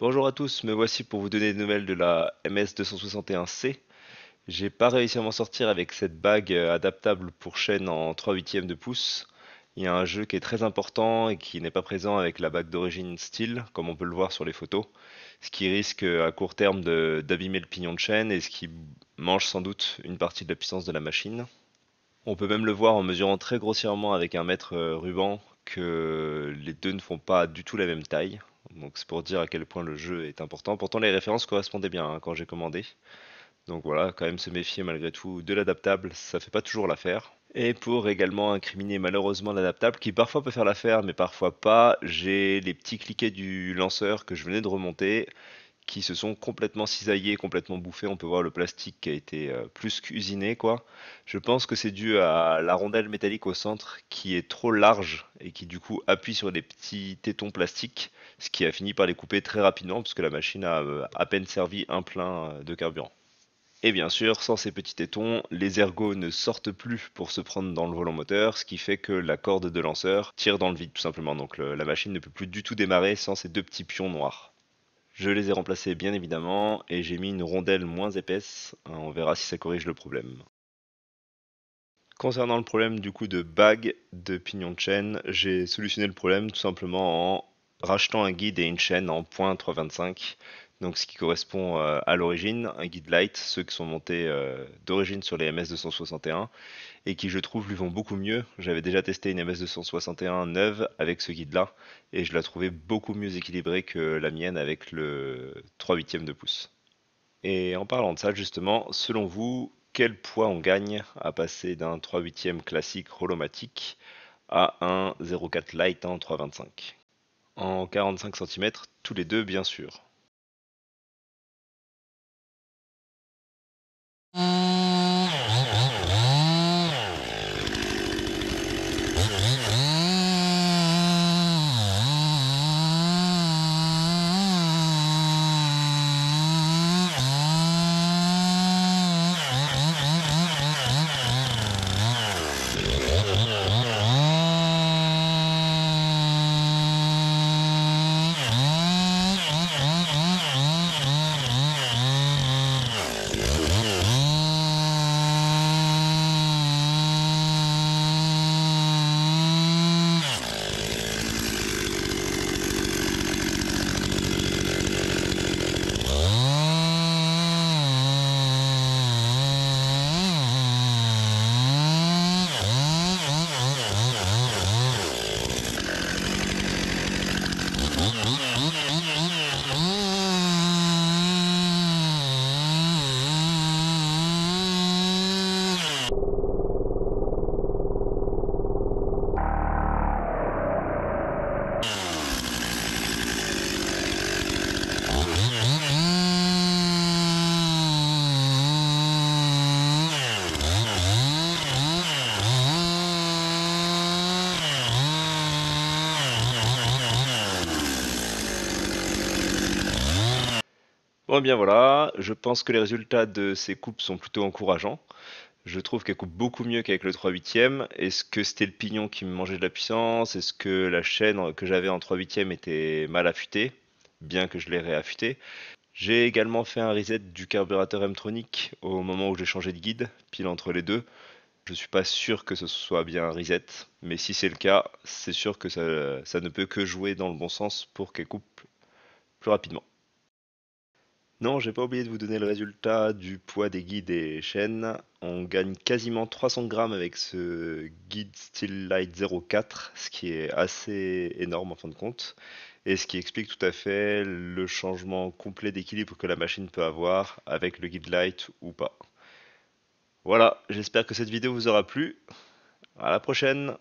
Bonjour à tous, me voici pour vous donner des nouvelles de la MS-261C. J'ai pas réussi à m'en sortir avec cette bague adaptable pour chaîne en 3/8 de pouce. Il y a un jeu qui est très important et qui n'est pas présent avec la bague d'origine style, comme on peut le voir sur les photos, ce qui risque à court terme d'abîmer le pignon de chaîne et ce qui mange sans doute une partie de la puissance de la machine. On peut même le voir en mesurant très grossièrement avec un mètre ruban que les deux ne font pas du tout la même taille. Donc c'est pour dire à quel point le jeu est important. Pourtant les références correspondaient bien hein, quand j'ai commandé. Donc voilà, quand même se méfier malgré tout de l'adaptable, ça fait pas toujours l'affaire. Et pour également incriminer malheureusement l'adaptable, qui parfois peut faire l'affaire mais parfois pas, j'ai les petits cliquets du lanceur que je venais de remonter qui se sont complètement cisaillés, complètement bouffés. On peut voir le plastique qui a été plus qu'usiné, quoi. Je pense que c'est dû à la rondelle métallique au centre qui est trop large et qui du coup appuie sur des petits tétons plastiques, ce qui a fini par les couper très rapidement puisque la machine a à peine servi un plein de carburant. Et bien sûr, sans ces petits tétons, les ergots ne sortent plus pour se prendre dans le volant moteur, ce qui fait que la corde de lanceur tire dans le vide tout simplement. Donc la machine ne peut plus du tout démarrer sans ces deux petits pions noirs. Je les ai remplacés bien évidemment et j'ai mis une rondelle moins épaisse. On verra si ça corrige le problème. Concernant le problème du coup de bague de pignon de chaîne, j'ai solutionné le problème tout simplement en rachetant un guide et une chaîne en .325. Donc ce qui correspond à l'origine, un guide light, ceux qui sont montés d'origine sur les MS-261 et qui je trouve lui vont beaucoup mieux. J'avais déjà testé une MS-261 neuve avec ce guide-là et je la trouvais beaucoup mieux équilibrée que la mienne avec le 3/8 de pouce. Et en parlant de ça justement, selon vous, quel poids on gagne à passer d'un 3/8 classique holomatique à un 0,4 light en 3,25? En 45 cm, tous les deux bien sûr. Bon, eh bien voilà, je pense que les résultats de ces coupes sont plutôt encourageants. Je trouve qu'elle coupe beaucoup mieux qu'avec le 3/8. Est-ce que c'était le pignon qui me mangeait de la puissance? Est-ce que la chaîne que j'avais en 3/8 était mal affûtée? Bien que je l'ai réaffûtée. J'ai également fait un reset du carburateur M-Tronic au moment où j'ai changé de guide, pile entre les deux. Je suis pas sûr que ce soit bien un reset, mais si c'est le cas, c'est sûr que ça ne peut que jouer dans le bon sens pour qu'elle coupe plus rapidement. Non, j'ai pas oublié de vous donner le résultat du poids des guides et chaînes. On gagne quasiment 300 grammes avec ce guide Steel Light 04, ce qui est assez énorme en fin de compte, et ce qui explique tout à fait le changement complet d'équilibre que la machine peut avoir avec le guide light ou pas. Voilà, j'espère que cette vidéo vous aura plu. À la prochaine!